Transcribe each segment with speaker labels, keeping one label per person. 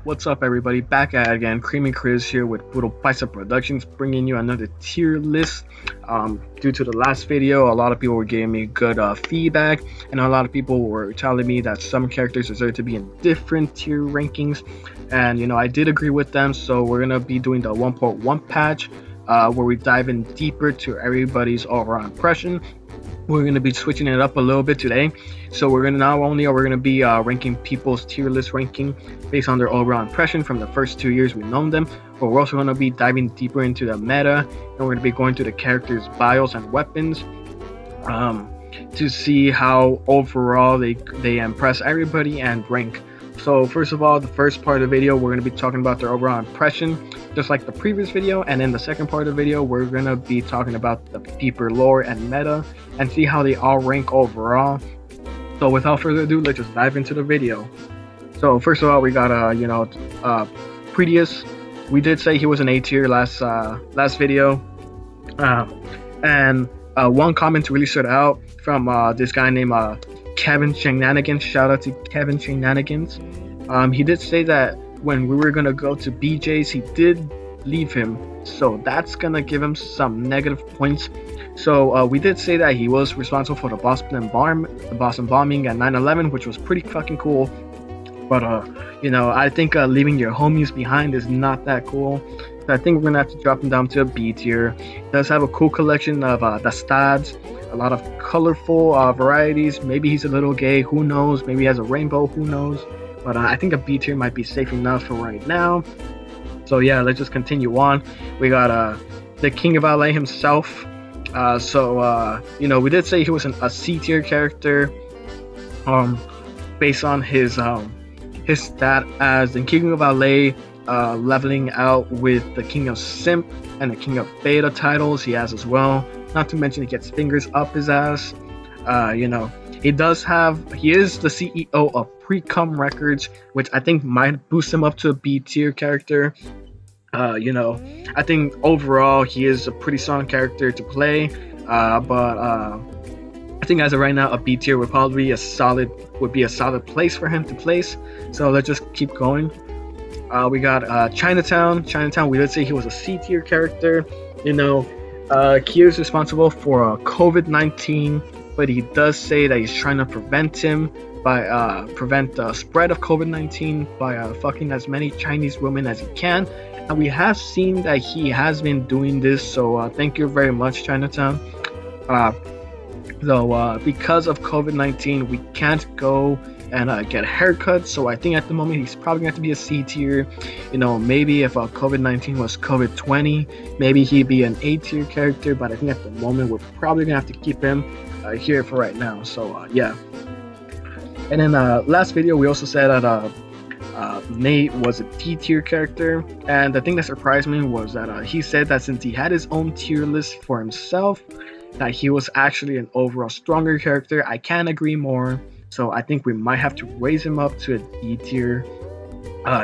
Speaker 1: What's up, everybody? Back at it again. Creamy Chris here with Brutal Bicep Productions, bringing you another tier list. Due to the last video, a lot of people were giving me good feedback, and a lot of people were telling me that some characters deserve to be in different tier rankings. And I did agree with them. So we're gonna be doing the 1.1 patch, where we dive in deeper to everybody's overall impression. We're going to be switching it up a little bit today. So we're going to not only are we going to be ranking people's tier list ranking based on their overall impression from the first 2 years we've known them, but we're also going to be diving deeper into the meta, and we're going to be going through the characters' bios and weapons to see how overall they impress everybody and rank. So first of all, the first part of the video, we're going to be talking about their overall impression, just like the previous video. And in the second part of the video, we're going to be talking about the deeper lore and meta and see how they all rank overall. So without further ado, let's just dive into the video. So first of all, we got Prettiest. We did say he was an A tier last video, and one comment really stood out from this guy named Kevin Shenanigans. Shout out to Kevin Shenanigans. He did say that when we were gonna go to BJ's, he did leave him, so that's gonna give him some negative points. So we did say that he was responsible for the Boston bombing at 9/11, which was pretty fucking cool. But I think leaving your homies behind is not that cool. So I think we're gonna have to drop him down to a B tier. He does have a cool collection of the stats, a lot of colorful varieties. Maybe he's a little gay, who knows? Maybe he has a rainbow, who knows? But I think a B tier might be safe enough for right now. So yeah, let's just continue on. We got the King of LA himself. We did say he was a C tier character, based on his stat as the King of LA, leveling out with the King of Simp and the King of Beta titles he has as well. Not to mention he gets fingers up his ass. He is the CEO of Precum Records, which I think might boost him up to a B tier character. I think overall he is a pretty strong character to play, but I think as of right now, a B tier would probably be a solid place for him to place. So let's just keep going. We got Chinatown. We did say he was a C tier character. He is responsible for COVID-19, but he does say that he's trying to prevent the spread of COVID-19 by fucking as many Chinese women as he can. And we have seen that he has been doing this, so thank you very much, Chinatown. Though because of COVID-19, we can't go and get a haircut, so I think at the moment he's probably going to be a C tier. Maybe if COVID-19 was COVID-20, maybe he'd be an A tier character, but I think at the moment we're probably going to have to keep him here for right now. So yeah. And then last video we also said that Nate was a D tier character, and the thing that surprised me was that he said that since he had his own tier list for himself, that he was actually an overall stronger character. I can't agree more. So I think we might have to raise him up to a D tier,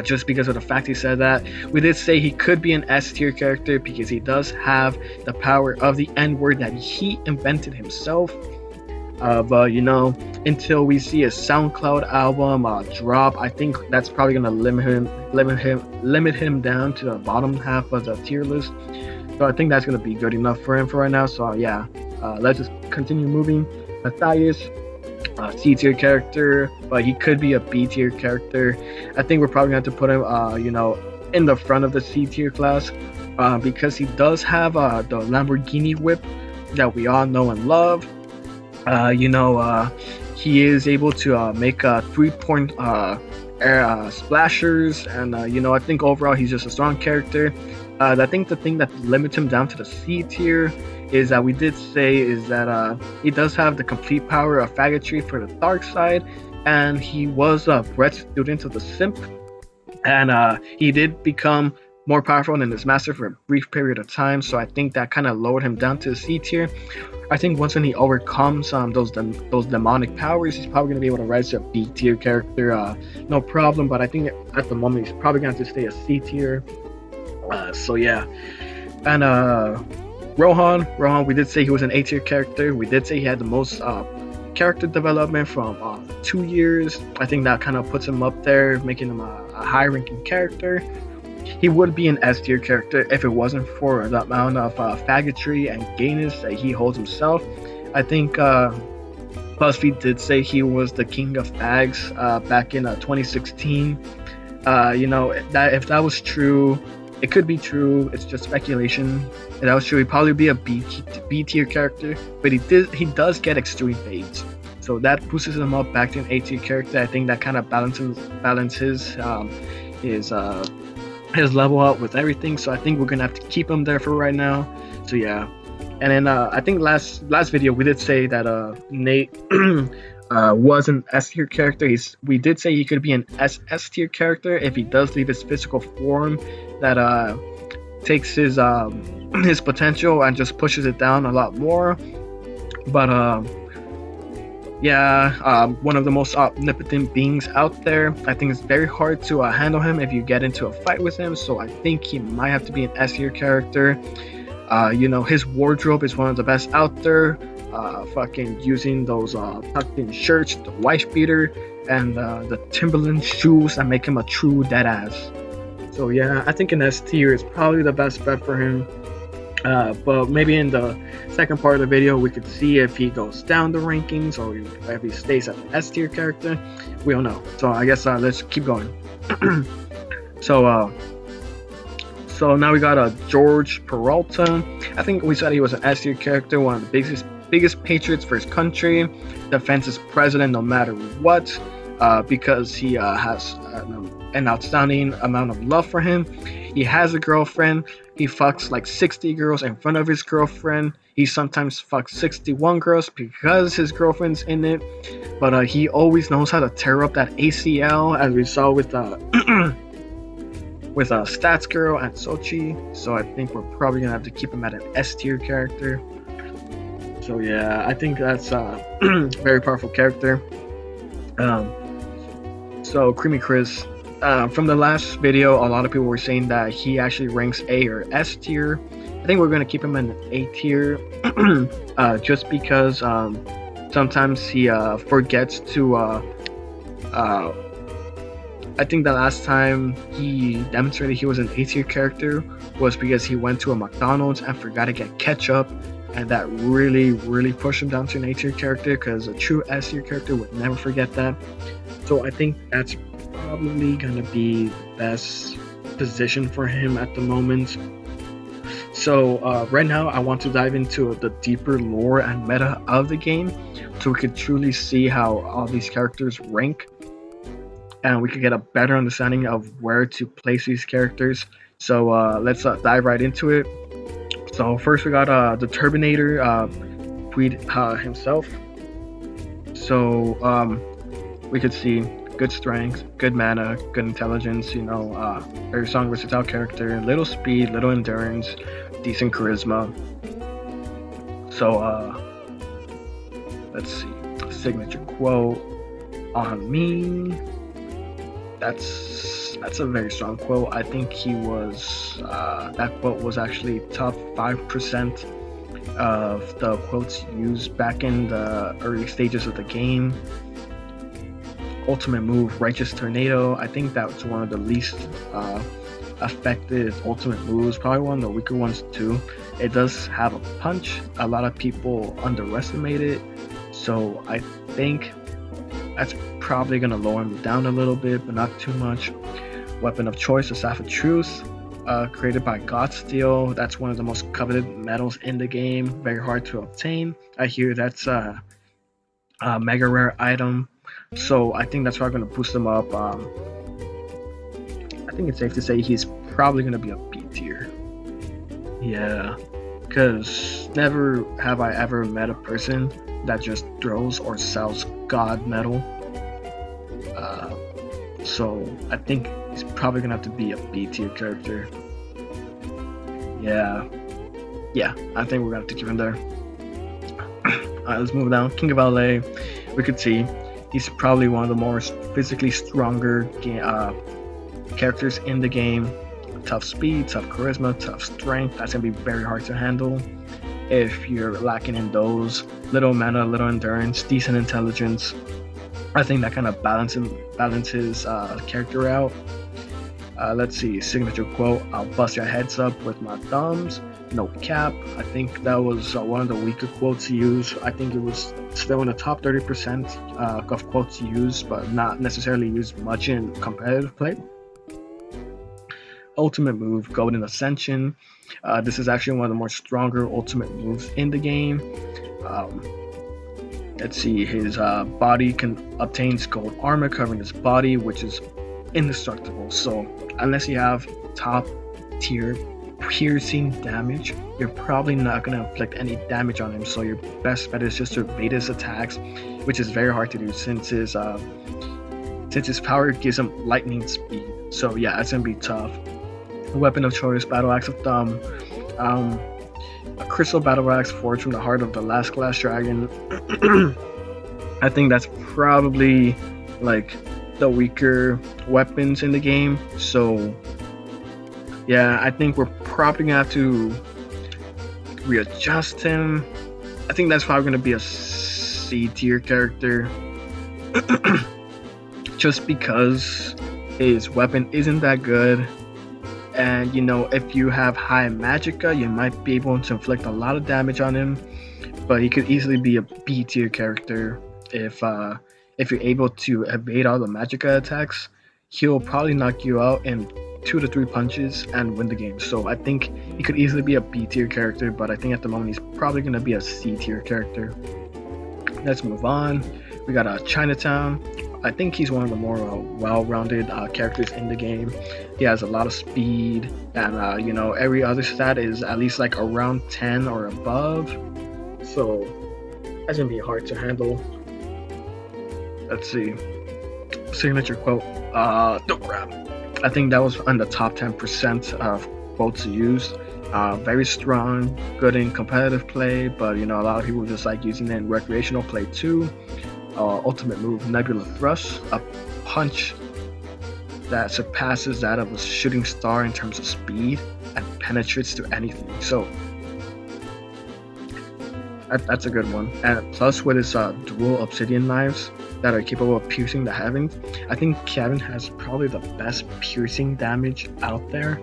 Speaker 1: just because of the fact he said that. We did say he could be an S tier character because he does have the power of the N word that he invented himself. But until we see a SoundCloud album drop, I think that's probably gonna limit him down to the bottom half of the tier list. So I think that's gonna be good enough for him for right now. So yeah, let's just continue moving. Matthias, C tier character, but he could be a B tier character. I think we're probably going to have to put him, in the front of the C tier class, because he does have the Lamborghini whip that we all know and love. He is able to make 3-point air splashers, and I think overall he's just a strong character. I think the thing that limits him down to the C tier is that we did say is that he does have the complete power of faggotry for the dark side, and he was a bred student of the Simp, and he did become more powerful than his master for a brief period of time. So I think that kind of lowered him down to the C tier. I think once when he overcomes those demonic powers, he's probably going to be able to rise to a B tier character, no problem. But I think at the moment he's probably going to have to stay a C tier. So yeah, and Rohan, we did say he was an A tier character. We did say he had the most character development from 2 years. I think that kind of puts him up there, making him a high-ranking character. He would be an S tier character if it wasn't for the amount of faggotry and gayness that he holds himself. I think BuzzFeed did say he was the king of fags back in 2016. That if that was true, it could be true. It's just speculation. If that was true, he'd probably be a B tier character. But he does get extreme fades, so that pushes him up back to an A tier character. I think that kind of balances his level out with everything. So I think we're gonna have to keep him there for right now. So yeah. And then I think last video we did say that Nate was an S tier character. We did say he could be an SS tier character if he does leave his physical form that takes his potential and just pushes it down a lot more. But one of the most omnipotent beings out there. I think it's very hard to handle him if you get into a fight with him. So I think he might have to be an S tier character. His wardrobe is one of the best out there. Fucking using those tucked in shirts, the wife beater, and the Timberland shoes that make him a true deadass. So yeah, I think an S tier is probably the best bet for him. But maybe in the second part of the video we could see if he goes down the rankings or if he stays at an S tier character. We don't know. So I guess let's keep going. So now we got George Peralta. I think we said he was an S tier character, one of the biggest patriots for his country, defends his president no matter what, because he has an outstanding amount of love for him. He has a girlfriend. He fucks like 60 girls in front of his girlfriend. He sometimes fucks 61 girls because his girlfriend's in it. But he always knows how to tear up that ACL, as we saw with Stats Girl and Sochi. So I think we're probably gonna have to keep him at an S tier character. So yeah, I think that's a very powerful character. So Creamy Chris, from the last video, a lot of people were saying that he actually ranks A or S tier. I think we're going to keep him in A tier just because sometimes he forgets to I think the last time he demonstrated he was an A tier character was because he went to a McDonald's and forgot to get ketchup, and that really pushed him down to an A tier character, because a true S tier character would never forget that. So I think that's probably gonna be the best position for him at the moment. So right now I want to dive into the deeper lore and meta of the game, so we could truly see how all these characters rank, and we could get a better understanding of where to place these characters. So let's dive right into it. So first we got the Turbinator, Tweed himself. So we could see good strength, good mana, good intelligence, very strong, versatile character, little speed, little endurance, decent charisma. So let's see, signature quote on me. That's a very strong quote. I think he was that quote was actually top 5% of the quotes used back in the early stages of the game. Ultimate move, Righteous Tornado. I think that's one of the least effective ultimate moves, probably one of the weaker ones too. It does have a punch. A lot of people underestimate it, so I think that's probably gonna lower him down a little bit, but not too much. Weapon of choice, the Staff of Truth, created by Godsteel. That's one of the most coveted medals in the game. Very hard to obtain. I hear that's a mega rare item, so I think that's why I'm gonna boost him up. I think it's safe to say he's probably gonna be a B tier. Yeah, because never have I ever met a person that just throws or sells God metal. So I think he's probably gonna have to be a B tier character. Yeah, I think we're gonna have to keep him there. Alright, let's move down. King of LA, we could see he's probably one of the more physically stronger characters in the game. Tough speed, tough charisma, tough strength. That's gonna be very hard to handle. if you're lacking in those, little mana, little endurance, decent intelligence, I think that kind of balances character out. Let's see, signature quote: "I'll bust your heads up with my thumbs." No cap. I think that was one of the weaker quotes used. I think it was still in the top 30% of quotes used, but not necessarily used much in competitive play. Ultimate move: Golden Ascension. This is actually one of the more stronger ultimate moves in the game. Let's see, his body obtains gold armor covering his body, which is indestructible. So unless you have top tier piercing damage, you're probably not going to inflict any damage on him. So your best bet is just to evade his attacks, which is very hard to do since his power gives him lightning speed. So yeah, it's gonna be tough. Weapon of choice: Battle Axe of Thumb. A crystal battle axe forged from the heart of the last glass dragon. I think that's probably like the weaker weapons in the game. So yeah, I think we're probably gonna have to readjust him. I think that's probably gonna be a C tier character. Just because his weapon isn't that good. And you know, if you have high magicka, you might be able to inflict a lot of damage on him, but he could easily be a B tier character if you're able to evade all the magicka attacks. He'll probably knock you out in 2 to 3 punches and win the game. So I think he could easily be a B tier character, but I think at the moment he's probably gonna be a C tier character. Let's move on. We got Chinatown. I think he's one of the more well-rounded characters in the game. He has a lot of speed, and you know, every other stat is at least like around 10 or above. So that's gonna be hard to handle. Let's see. Signature quote: "Don't grab." I think that was on the top 10% of quotes used. Very strong, good in competitive play, but you know, a lot of people just like using it in recreational play too. Ultimate move: Nebula Thrust, a punch that surpasses that of a shooting star in terms of speed and penetrates to anything. So that's a good one. And plus with his dual obsidian knives that are capable of piercing the heavens, I think Kevin has probably the best piercing damage out there.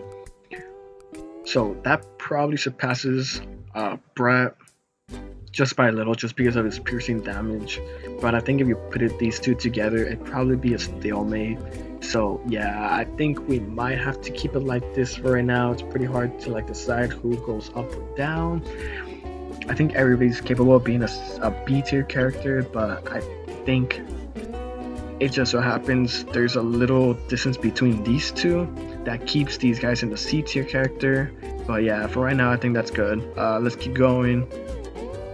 Speaker 1: So that probably surpasses Brett just by a little, just because of his piercing damage. But I think if you put these two together, it'd probably be a stalemate. So yeah, I think we might have to keep it like this for right now. It's pretty hard to like decide who goes up or down. I think everybody's capable of being a B tier character, but I think it just so happens there's a little distance between these two that keeps these guys in the C tier character. But yeah, for right now, I think that's good. Let's keep going.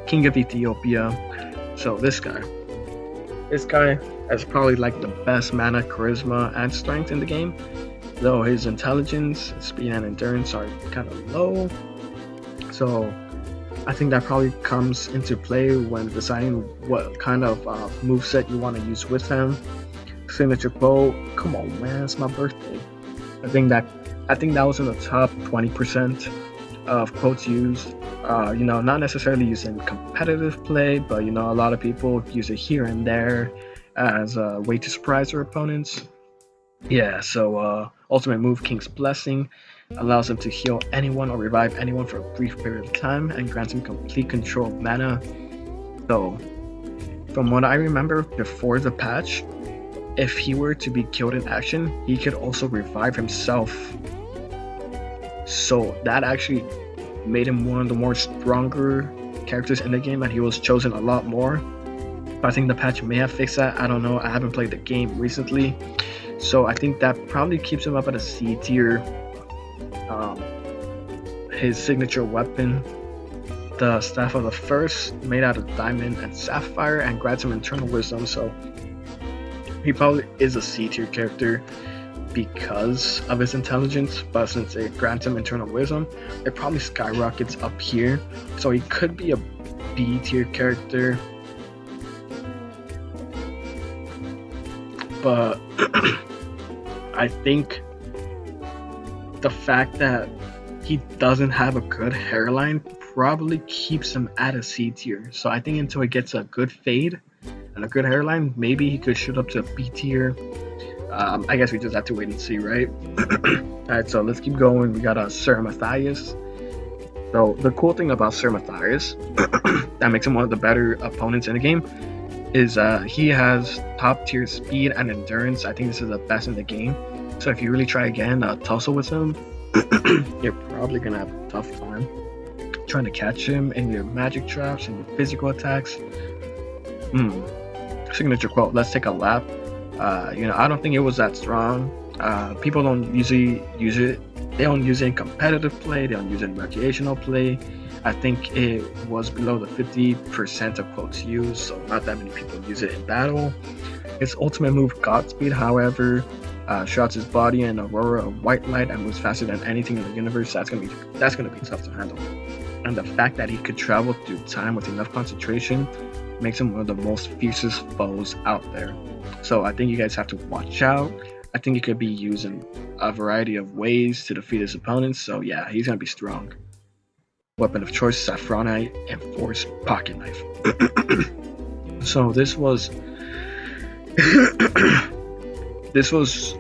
Speaker 1: King of Ethiopia. So this guy has probably like the best mana, charisma, and strength in the game, though his intelligence, speed, and endurance are kind of low. So I think that probably comes into play when deciding what kind of moveset you want to use with him. Signature quote: "Come on, man, it's my birthday." I think that was in the top 20% of quotes used. You know, not necessarily used in competitive play, but you know, a lot of people use it here and there as a way to surprise their opponents. Yeah, so ultimate move: King's Blessing, allows him to heal anyone or revive anyone for a brief period of time and grants him complete control of mana. So from what I remember before the patch, if he were to be killed in action, he could also revive himself. So that actually made him one of the more stronger characters in the game, and he was chosen a lot more. But I think the patch may have fixed that. I don't know. I haven't played the game recently, so I think that probably keeps him up at a C tier. His signature weapon, the Staff of the First, made out of diamond and sapphire, and grants him Eternal Wisdom. So he probably is a C tier character because of his intelligence, but since it grants him Eternal Wisdom, it probably skyrockets up here. So he could be a B tier character, but I think the fact that he doesn't have a good hairline probably keeps him at a C tier. So I think until it gets a good fade and a good hairline, maybe he could shoot up to a B tier. I guess we just have to wait and see, right? Alright, so let's keep going. We got Sir Matthias. So the cool thing about Sir Matthias that makes him one of the better opponents in the game is he has top tier speed and endurance. I think this is the best in the game. So if you really try again, tussle with him, you're probably gonna have a tough time trying to catch him in your magic traps and your physical attacks. Signature quote, let's take a lap. I don't think it was that strong. People don't usually use it. They don't use it in competitive play. They don't use it in recreational play. I think it was below the 50% of quotes used, so not that many people use it in battle. His ultimate move, Godspeed, however, shots his body in aurora of white light and moves faster than anything in the universe. That's gonna be tough to handle. And the fact that he could travel through time with enough concentration makes him one of the most fiercest foes out there. So I think you guys have to watch out. I think he could be used in a variety of ways to defeat his opponents. So yeah, he's gonna be strong. Weapon of choice, Saffronite and Force Pocket Knife. So this was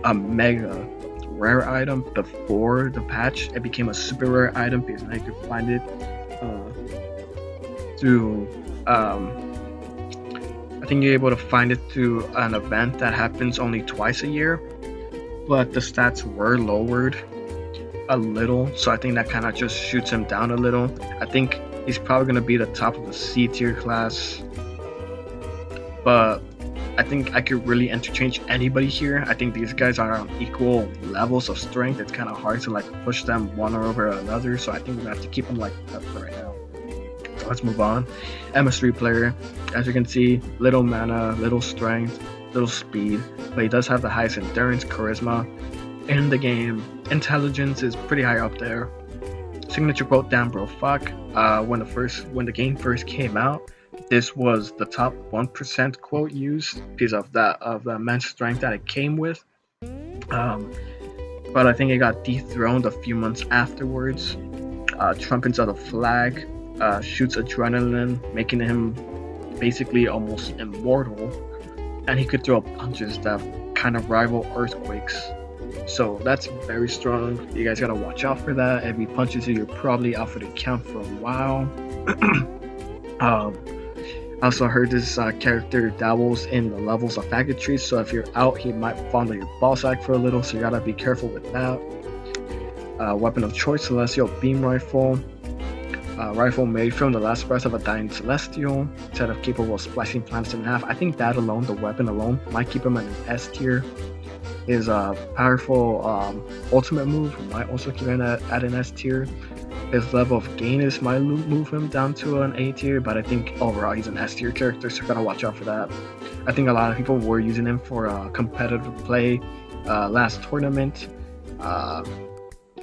Speaker 1: a mega rare item before the patch. It became a super rare item because now you can find it through I think you're able to find it through an event that happens only twice a year, but the stats were lowered a little, so I think that kind of just shoots him down a little. I think he's probably going to be the top of the C tier class, but I think I could really interchange anybody here. I think these guys are on equal levels of strength. It's kind of hard to like push them one over another, so I think we're going to have to keep them like that for right now. So let's move on. MS3 player, as you can see, little mana, little strength, little speed, but he does have the highest endurance, charisma in the game. Intelligence is pretty high up there. Signature quote, damn bro, fuck. When the game first came out, this was the top 1% quote used because of the immense strength that it came with. But I think it got dethroned a few months afterwards. Trumpets of the flag, shoots adrenaline, making him basically almost immortal, and he could throw punches that kind of rival earthquakes. So that's very strong. You guys gotta watch out for that. If he punches you, you're probably out for the count for a while. I also heard this character dabbles in the levels of faggotry, so if you're out, he might fondle your ball sack for a little, so you gotta be careful with that. Weapon of choice, Celestial Beam Rifle. Rifle made from the last breath of a dying Celestial, instead of capable of splashing planets in half. I think that alone, the weapon alone, might keep him at an S tier. His powerful ultimate move might also keep him at an S tier. His level of gayness might move him down to an A tier, but I think overall he's an S tier character, so you gotta watch out for that. I think a lot of people were using him for competitive play last tournament.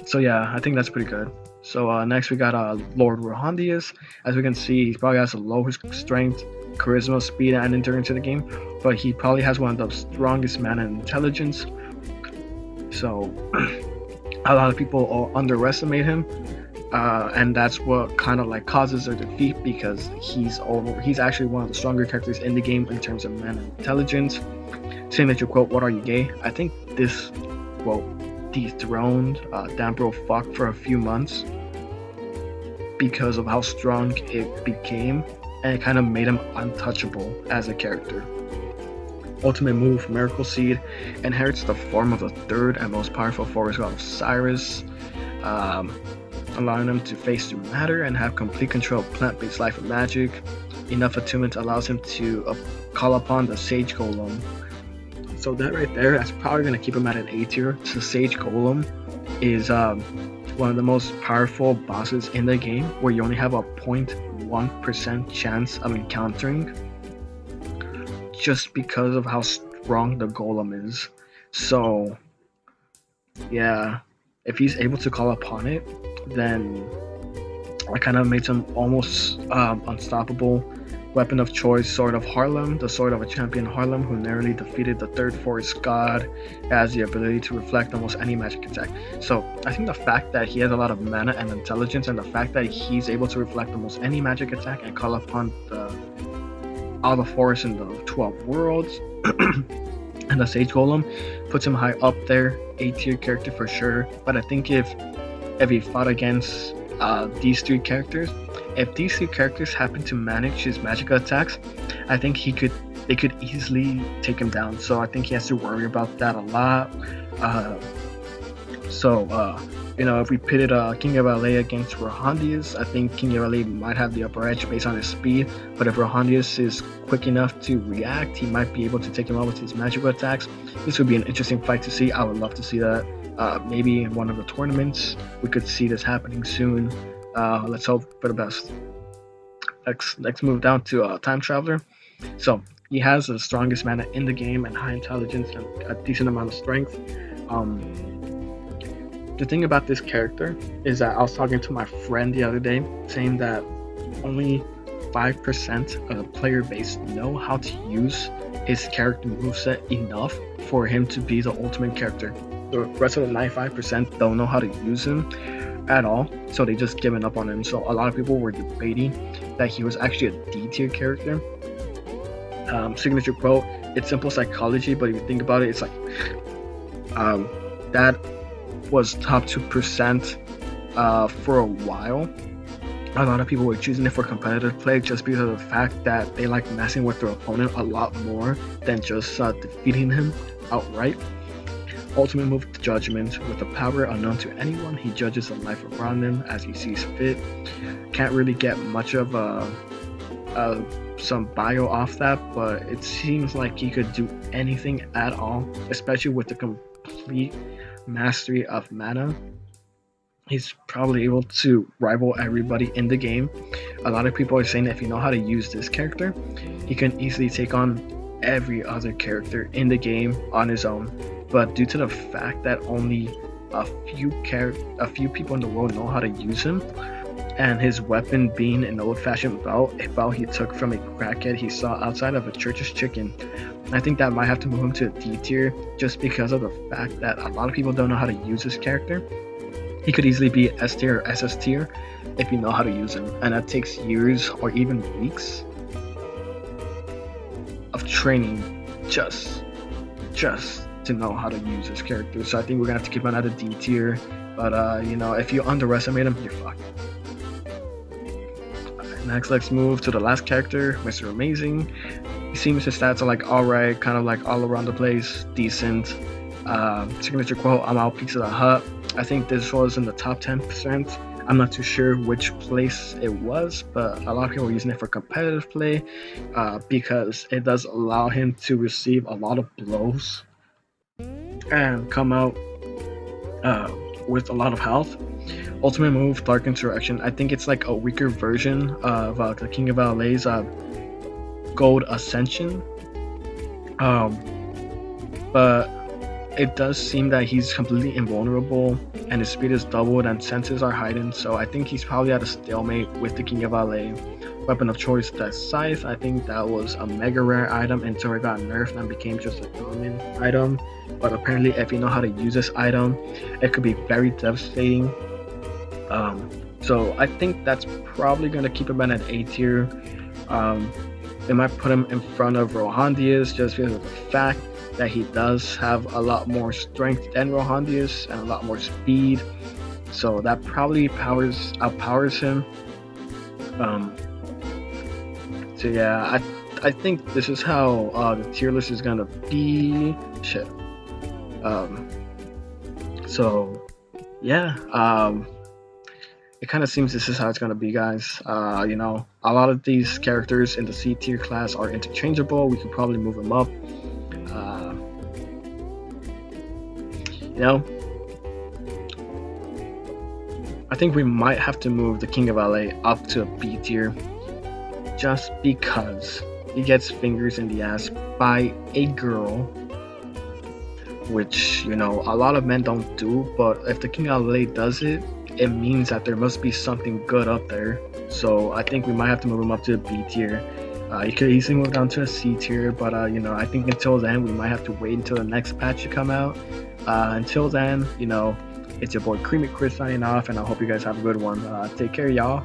Speaker 1: So yeah, I think that's pretty good. So next we got Lord Rohandius. As we can see, he probably has the lowest strength, charisma, speed, and endurance in the game, but he probably has one of the strongest mana and intelligence. So a lot of people underestimate him, and that's what kind of like causes their defeat, because he's actually one of the stronger characters in the game in terms of mana and intelligence. Signature quote, what are you, gay? I think this quote dethroned damn bro fuck for a few months because of how strong it became, and it kind of made him untouchable as a character. Ultimate move, Miracle Seed, inherits the form of the third and most powerful forest god of Cyrus, allowing him to face through matter and have complete control of plant-based life and magic. Enough attunement allows him to call upon the Sage Golem. So that right there, that's probably going to keep him at an A tier. So Sage Golem is one of the most powerful bosses in the game, where you only have a 0.1% chance of encountering, just because of how strong the golem is. So yeah, if he's able to call upon it, then that kind of makes him almost unstoppable Weapon of choice, Sword of Harlem, the sword of a champion Harlem who narrowly defeated the third forest god. It has the ability to reflect almost any magic attack. So I think the fact that he has a lot of mana and intelligence, and the fact that he's able to reflect almost any magic attack and call upon all the forests in the 12 worlds and the Sage Golem puts him high up there, A tier character for sure. But I think if he fought against these three characters, if these three characters happen to manage his magical attacks, I think they could easily take him down. So I think he has to worry about that a lot. If we pitted King of LA against Rohandius, I think King of LA might have the upper edge based on his speed. But if Rohandius is quick enough to react, he might be able to take him out with his magical attacks. This would be an interesting fight to see. I would love to see that. Maybe in one of the tournaments, we could see this happening soon. Let's hope for the best. Let's move down to Time Traveler. So he has the strongest mana in the game and high intelligence and a decent amount of strength. The thing about this character is that I was talking to my friend the other day saying that only 5% of the player base know how to use his character moveset enough for him to be the ultimate character. The rest of the 95% don't know how to use him at all, so they just given up on him. So a lot of people were debating that he was actually a D tier character. Signature quote, it's simple psychology, but if you think about it, it's like that was top 2% for a while. A lot of people were choosing it for competitive play just because of the fact that they like messing with their opponent a lot more than just defeating him outright. Ultimate move, Judgment. With a power unknown to anyone, he judges the life around him as he sees fit. Can't really get much of some bio off that, but it seems like he could do anything at all, especially with the complete mastery of mana. He's probably able to rival everybody in the game. A lot of people are saying that if you know how to use this character, he can easily take on every other character in the game on his own. But due to the fact that only a few people in the world know how to use him, and his weapon being an old-fashioned belt, a belt he took from a crackhead he saw outside of a church's chicken, I think that might have to move him to a D tier just because of the fact that a lot of people don't know how to use this character. He could easily be S tier or SS tier if you know how to use him, and that takes years or even weeks of training just to know how to use this character. So I think we're gonna have to keep him at a D tier. But if you underestimate him, you're fucked. Next, let's move to the last character, Mr. Amazing. He seems his stats are like alright, kind of like all around the place, decent. Signature quote, I'm out Pizza the Hut. I think this was in the top 10%. I'm not too sure which place it was, but a lot of people are using it for competitive play because it does allow him to receive a lot of blows and come out with a lot of health. Ultimate move, Dark Insurrection. I think it's like a weaker version of the King of LA's Gold Ascension. But it does seem that he's completely invulnerable and his speed is doubled and senses are heightened, so I think he's probably at a stalemate with the King of LA. Weapon of choice, the Scythe. I think that was a mega rare item until it got nerfed and became just a common item. But apparently if you know how to use this item, it could be very devastating. So I think that's probably going to keep him at an A tier. They might put him in front of Rohandius just because of the fact that he does have a lot more strength than Rohandius and a lot more speed. So that probably outpowers him. So yeah, I think this is how the tier list is going to be. Shit. So yeah, it kind of seems this is how it's going to be, guys. A lot of these characters in the C tier class are interchangeable. We could probably move them up. I think we might have to move the King of LA up to a B tier just because he gets fingers in the ass by a girl, which a lot of men don't do. But if the King of LA does it, it means that there must be something good up there. So I think we might have to move him up to a B tier. You could easily move down to a C tier, but you know, I think until then we might have to wait until the next patch to come out. Until then, you know, it's your boy Creamy Chris signing off, and I hope you guys have a good one. Take care, y'all.